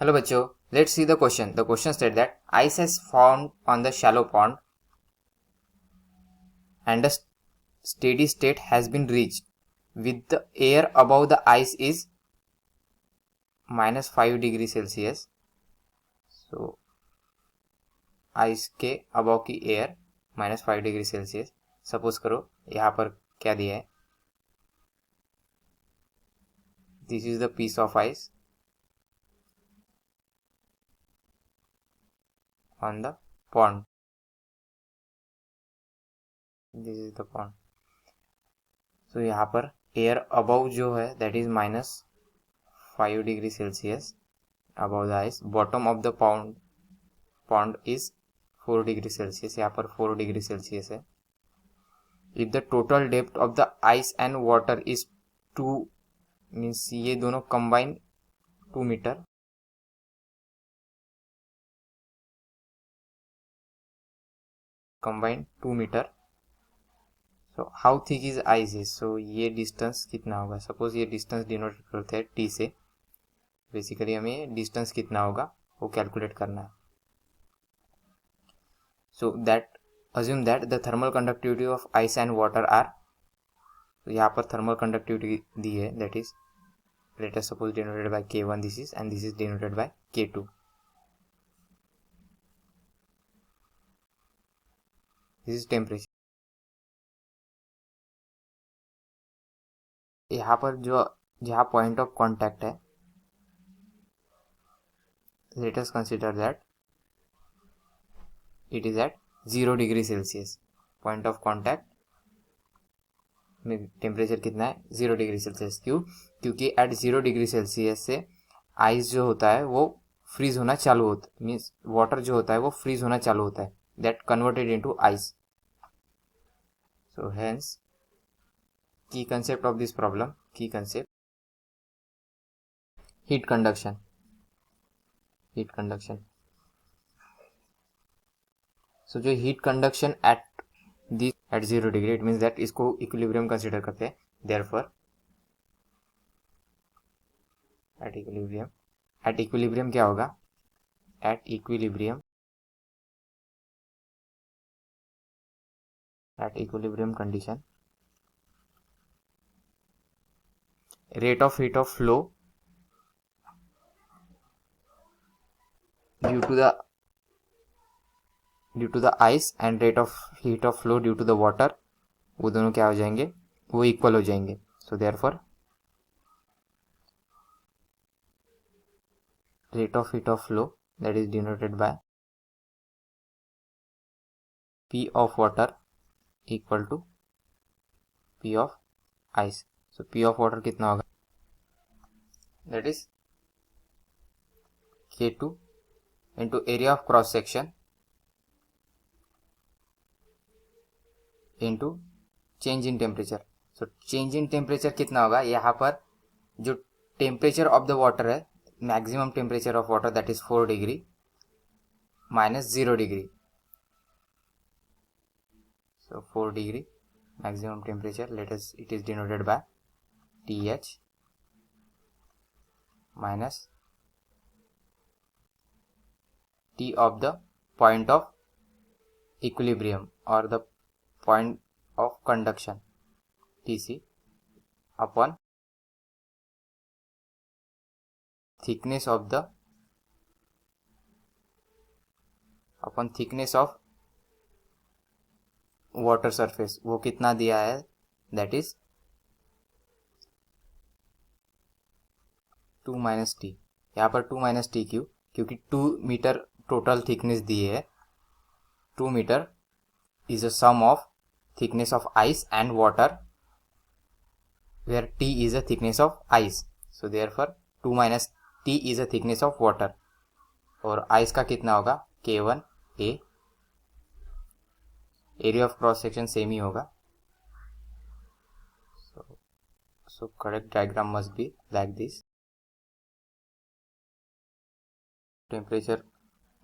Hello बच्चों, let's see the question. The question said that ice has formed on the shallow pond and a steady state has been reached with the air above the ice is -5 degree Celsius. So ice के above की air -5 degree Celsius. Suppose करो यहाँ पर क्या दिया है, this is the piece of ice on the pond. This is the pond. So यहाँ पर एयर अबव जो है that is -5 degree Celsius above the ice. Bottom of the pond is 4 degree Celsius. यहाँ पर 4 डिग्री सेल्सियस है. If the total depth of the ice and water is 2 means ये दोनों combine 2 metre. Combine 2 metre. So how thick is ice is. So ये distance कितना होगा. Suppose ये distance denote करते हैं टी से. बेसिकली हमें डिस्टेंस कितना होगा वो कैलकुलेट करना है. So that assume that the thermal conductivity of ice and water are. तो यहाँ पर थर्मल कंडक्टिविटी दी है that is let us suppose denoted by K1 this is, and this is denoted by K2. This is temperature. यहाँ पर जो जहाँ point of contact है, let us consider that it is at 0 degree Celsius. Point of contact में temperature कितना है 0 degree Celsius. क्यों? क्योंकि एट 0 डिग्री सेल्सियस से आइस जो होता है वो फ्रीज होना चालू होता है. मीन्स वाटर जो होता है वो फ्रीज होना चालू होता है. That converted into ice. So hence की कंसेप्ट ऑफ दिस प्रॉब्लम, की concept heat conduction. Heat conduction. So जो heat conduction at 0 degree, it means that इसको इक्विलिब्रियम कंसिडर करते हैं. देयरफॉर एट इक्विलिब्रियम क्या होगा. At equilibrium condition rate of heat of flow due to the ice and rate of heat of flow due to the water, वो दोनों क्या हो जाएंगे, वो इक्वल हो जाएंगे. So therefore rate of heat of flow that is denoted by P of water equal to P of ice. So P of water कितना होगा, that is K2 into area of cross section into change in temperature. So change in temperature कितना होगा, यहाँ पर जो temperature of the water है, maximum temperature of water that is 4 degree -0 degree. So 4 degree maximum temperature, let us, it is denoted by TH minus T of the point of equilibrium or the point of conduction TC upon thickness of water surface. वो कितना दिया है, that is 2 - T. यहाँ पर 2 - T क्यों, क्योंकि 2 metre total thickness दी है. 2 metre is a sum of thickness of ice and water where T is a thickness of ice. So therefore 2 - T is a thickness of water. और ice का कितना होगा, K1A. Area of cross section same ही होगा. So correct diagram must be like this. Temperature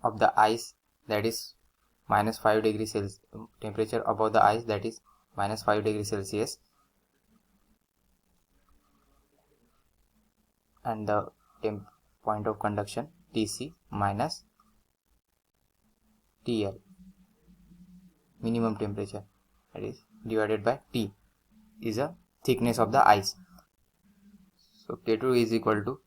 of the ice that is -5 degree Celsius. Temperature above the ice that is -5 degree Celsius, and the point of conduction TC minus TL, minimum temperature, that is divided by T is a thickness of the ice. So K2 is equal to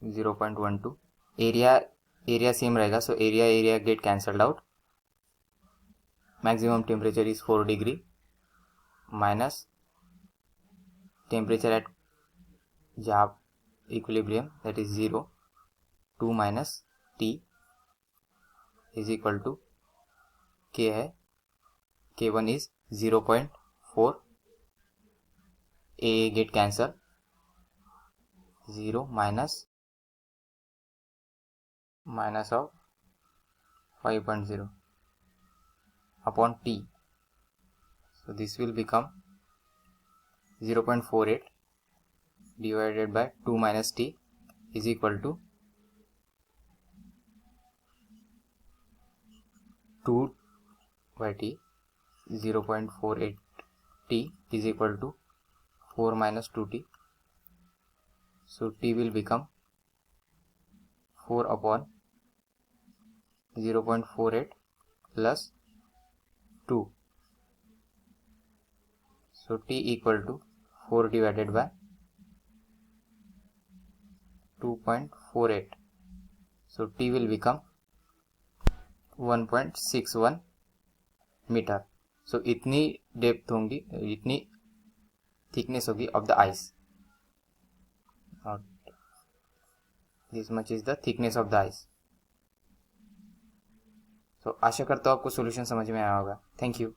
0.12. area same रहेगा, so area get cancelled out. Maximum temperature is 4 degree minus temperature at जहाँ equilibrium, that is 0, 2 minus T is equal to K है, K1 is 0.4, A get cancel, 0 minus of 5.0 upon T. So this will become 0.48 divided by 2 minus T is equal to 2 by T. 0.48 T is equal to 4 minus 2T. So T will become 4 upon 0.48 plus 2. So T equal to 4 divided by 2.48. So T will become 1.61 metre. So इतनी depth होंगी, इतनी thickness होगी of the ice. This much is the thickness of the ice. So आशा करता हूँ आपको solution समझ में आया होगा. Thank you.